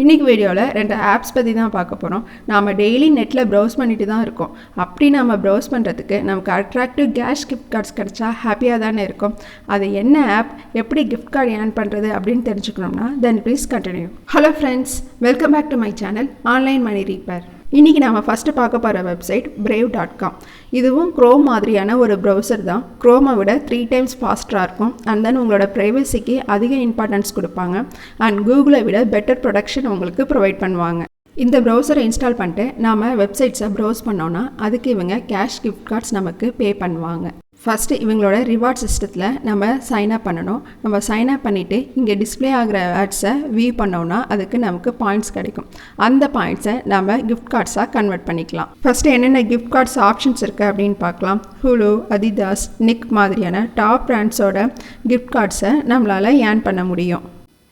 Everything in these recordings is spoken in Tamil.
இன்றைக்கி வீடியோவில் 2 ஆப்ஸ் பற்றி தான் பார்க்க போகிறோம். நாம் டெய்லி நெட்டில் ப்ரௌஸ் பண்ணிட்டு தான் இருக்கோம். அப்படி நம்ம ப்ரௌஸ் பண்ணுறதுக்கு நமக்கு அட்ராக்டிவ் கேஷ் கிஃப்ட் கார்ட்ஸ் கிடச்சா ஹாப்பியாக தானே இருக்கும். அது என்ன ஆப், எப்படி கிஃப்ட் கார்டு ஏர்ன் பண்ணுறது அப்படின்னு தெரிஞ்சுக்கணும்னா then please continue. Hello friends, welcome back to my channel online money reaper. இன்றைக்கி நம்ம ஃபஸ்ட்டு பார்க்க போகிற வெப்சைட் brave.com. இதுவும் க்ரோம் மாதிரியான ஒரு ப்ரௌசர் தான். க்ரோமை விட 3 times ஃபாஸ்ட்டாக இருக்கும். அண்ட் தென் உங்களோட ப்ரைவசிக்கு அதிக இம்பார்ட்டன்ஸ் கொடுப்பாங்க. அண்ட் கூகுளை விட பெட்டர் ப்ரொடக்ஷன் உங்களுக்கு ப்ரொவைட் பண்ணுவாங்க. இந்த ப்ரௌசரை இன்ஸ்டால் பண்ணிட்டு நாம் வெப்சைட்ஸை ப்ரௌஸ் பண்ணோன்னா அதுக்கு இவங்க கேஷ் கிஃப்ட் கார்ட்ஸ் நமக்கு பே பண்ணுவாங்க. ஃபஸ்ட்டு இவங்களோட ரிவார்ட் சிஸ்டத்தில் நம்ம சைன்அப் பண்ணணும். நம்ம சைன்அப் பண்ணிவிட்டு இங்கே டிஸ்பிளே ஆகிற ஆட்ஸை வியூ பண்ணோன்னா அதுக்கு நமக்கு பாயிண்ட்ஸ் கிடைக்கும். அந்த பாயிண்ட்ஸை நம்ம கிஃப்ட் கார்ட்ஸாக கன்வெர்ட் பண்ணிக்கலாம். ஃபஸ்ட்டு என்னென்ன கிஃப்ட் கார்ட்ஸ் ஆப்ஷன்ஸ் இருக்குது அப்படின்னு பார்க்கலாம். ஹுலு, அதிதாஸ், நிக் மாதிரியான டாப் பிராண்ட்ஸோட கிஃப்ட் கார்ட்ஸை நம்மளால் ஏர்ன் பண்ண முடியும்.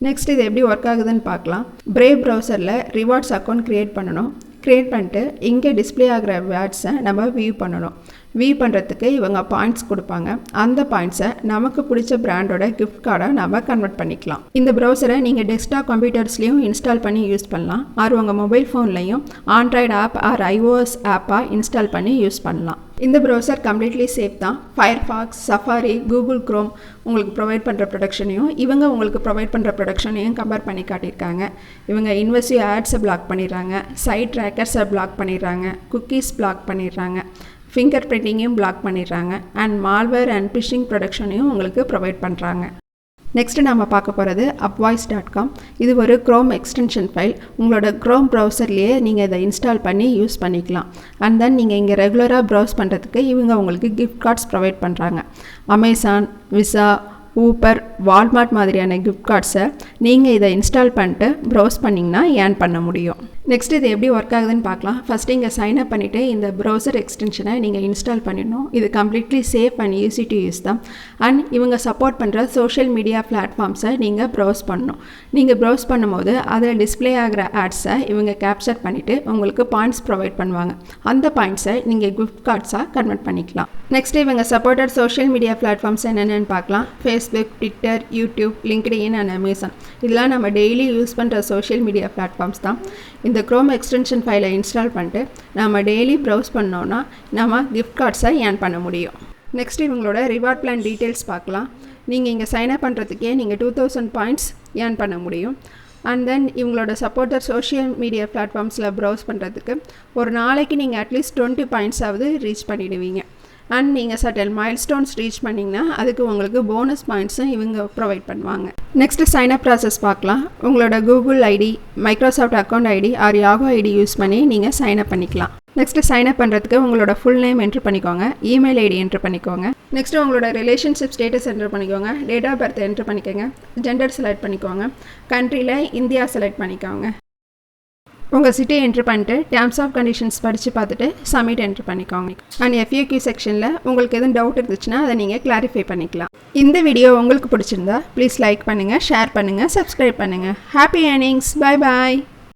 நெக்ஸ்ட் இது எப்படி ஒர்க் ஆகுதுன்னு பார்க்கலாம். பிரேவ் ப்ரௌசரில் ரிவார்ட்ஸ் அக்கௌண்ட் க்ரியேட் பண்ணணும். க்ரியேட் பண்ணிட்டு இங்கே டிஸ்பிளே ஆகிற வேர்ட்ஸை நம்ம வியூ பண்ணணும். வியூ பண்ணுறதுக்கு இவங்க பாயிண்ட்ஸ் கொடுப்பாங்க. அந்த பாயிண்ட்ஸை நமக்கு பிடிச்ச பிராண்டோட கிஃப்ட் கார்டை நம்ம கன்வெர்ட் பண்ணிக்கலாம். இந்த ப்ரௌசரை நீங்கள் டெஸ்க்டாப் கம்ப்யூட்டர்ஸ்லையும் இன்ஸ்டால் பண்ணி யூஸ் பண்ணலாம். ஆர் உங்கள் மொபைல் ஃபோன்லையும் ஆண்ட்ராய்டு ஆப் ஆர் iOS ஆப்பாக இன்ஸ்டால் பண்ணி யூஸ் பண்ணலாம். இந்த ப்ரௌசர் கம்ப்ளீட்லி சேஃப் தான். ஃபயர்ஃபாக்ஸ், சஃபாரி, கூகுள் க்ரோம் உங்களுக்கு ப்ரொவைட் பண்ணுற ப்ரொடக்ஷனையும் இவங்க உங்களுக்கு ப்ரொவைட் பண்ணுற ப்ரொடக்ஷனையும் கம்பேர் பண்ணி காட்டியிருக்காங்க. இவங்க இன்வெசிவ் ஆட்ஸை பிளாக் பண்ணிடுறாங்க, சைட் ட்ராக்கர்ஸை பிளாக் பண்ணிடுறாங்க, குக்கீஸ் பிளாக் பண்ணிடுறாங்க, ஃபிங்கர் பிரிண்டிங்கையும் பிளாக் பண்ணிடுறாங்க, அண்ட் மால்வேர் அண்ட் பிஷிங் ப்ரொடக்ஷனையும் உங்களுக்கு ப்ரொவைட் பண்ணுறாங்க. நெக்ஸ்ட்டு நம்ம பார்க்க போகிறது housewife.com. இது ஒரு க்ரோம் எக்ஸ்டென்ஷன் ஃபைல். உங்களோட க்ரோம் ப்ரௌசர்லேயே நீங்கள் இதை இன்ஸ்டால் பண்ணி யூஸ் பண்ணிக்கலாம். அண்ட் தென் நீங்கள் இங்கே ரெகுலராக ப்ரௌஸ் பண்ணுறதுக்கு இவங்க உங்களுக்கு கிஃப்ட் கார்ட்ஸ் ப்ரொவைட் பண்ணுறாங்க. அமேசான், விசா, ஊப்பர், வால்மார்ட் மாதிரியான கிஃப்ட் கார்ட்ஸை நீங்கள் இதை இன்ஸ்டால் பண்ணிட்டு ப்ரௌஸ் பண்ணிங்கன்னா ஏர்ன் பண்ண முடியும். நெக்ஸ்ட் இது எப்படி ஒர்க் ஆகுதுன்னு பார்க்கலாம். ஃபஸ்ட்டு இங்கே சைன்அப் பண்ணிவிட்டு இந்த ப்ரௌசர் எக்ஸ்டென்ஷனை நீங்கள் இன்ஸ்டால் பண்ணிடணும். இது completely safe and easy to use தான். அண்ட் இவங்க சப்போர்ட் பண்ணுற சோஷியல் மீடியா பிளாட்ஃபார்ம்ஸை நீங்கள் ப்ரௌஸ் பண்ணணும். நீங்கள் ப்ரௌஸ் பண்ணும்போது அதில் டிஸ்பிளே ஆகிற ஆட்ஸை இவங்க கேப்சர் பண்ணிவிட்டு உங்களுக்கு பாயிண்ட்ஸ் ப்ரொவைட் பண்ணுவாங்க. அந்த பாயிண்ட்ஸை நீங்கள் கிஃப்ட் கார்ட்ஸாக கன்வெர்ட் பண்ணிக்கலாம். நெக்ஸ்ட் இவங்க சப்போர்ட்டட் சோஷியல் மீடியா பிளாட்ஃபார்ம்ஸ் என்னென்னு பார்க்கலாம். Facebook, Twitter, YouTube, LinkedIn and Amazon. இதெல்லாம் நம்ம டெய்லி யூஸ் பண்ணுற சோஷியல் மீடியா பிளாட்ஃபார்ம்ஸ் தான். இந்த க்ரோம் எக்ஸ்டென்ஷன் ஃபைலை இன்ஸ்டால் பண்ணிட்டு நம்ம டெய்லி ப்ரௌஸ் பண்ணோன்னா நம்ம கிஃப்ட் கார்ட்ஸை ஏர்ன் பண்ண முடியும். நெக்ஸ்ட் இவங்களோட ரிவார்ட் பிளான் டீட்டெயில்ஸ் பார்க்கலாம். நீங்கள் இங்கே சைன்அப் பண்ணுறதுக்கே நீங்கள் 2000 பாயிண்ட்ஸ் ஏர்ன் பண்ண முடியும். அண்ட் தென் இவங்களோட சப்போர்ட்டர் சோஷியல் மீடியா பிளாட்ஃபார்ம்ஸில் ப்ரௌஸ் பண்ணுறதுக்கு ஒரு நாளைக்கு நீங்கள் அட்லீஸ்ட் 20 பாயிண்ட்ஸாவது ரீச் பண்ணிவிடுவீங்க. அண்ட் நீங்கள் சர்டன் மைல்ஸ்டோன்ஸ் ரீச் பண்ணிங்கன்னா அதுக்கு உங்களுக்கு போனஸ் பாயிண்ட்ஸும் இவங்க ப்ரொவைட் பண்ணுவாங்க. நெக்ஸ்ட்டு சைன்அப் ப்ராசஸ் பார்க்கலாம். உங்களோட Google ID, Microsoft account ID or Yahoo ID use பண்ணி நீங்கள் சைன்அப் பண்ணிக்கலாம். நெக்ஸ்ட்டு சைன்அப் பண்ணுறதுக்கு உங்களோட ஃபுல் நேம் என்ட்ரு பண்ணிக்கோங்க, இமெயில் ஐடி என்ட்ரு பண்ணிக்கோங்க. நெக்ஸ்ட்டு உங்களோட ரிலேஷன்ஷிப் ஸ்டேட்டஸ் என்ட்ரு பண்ணிக்கோங்க, டேட் ஆஃப் பர்த் என்ட்ரு பண்ணிக்கோங்க, ஜெண்டர் செலக்ட் பண்ணிக்கோங்க, கண்ட்ரியில் இந்தியா செலக்ட் பண்ணிக்கோங்க. உங்கள் சிட்டி என்ட்ரு பண்ணிட்டு டேர்ம்ஸ் ஆஃப் கண்டிஷன்ஸ் படித்து பார்த்துட்டு சப்மிட் என்ட்ரு பண்ணிக்கோங்க. அண்ட் FAQ செக்ஷனில் உங்களுக்கு எதுவும் டவுட் இருந்துச்சுன்னா அதை நீங்கள் கிளாரிஃபை பண்ணிக்கலாம். இந்த வீடியோ உங்களுக்கு பிடிச்சிருந்தா ப்ளீஸ் லைக் பண்ணுங்கள், ஷேர் பண்ணுங்கள், சப்ஸ்கிரைப் பண்ணுங்கள். Happy earnings. Bye bye.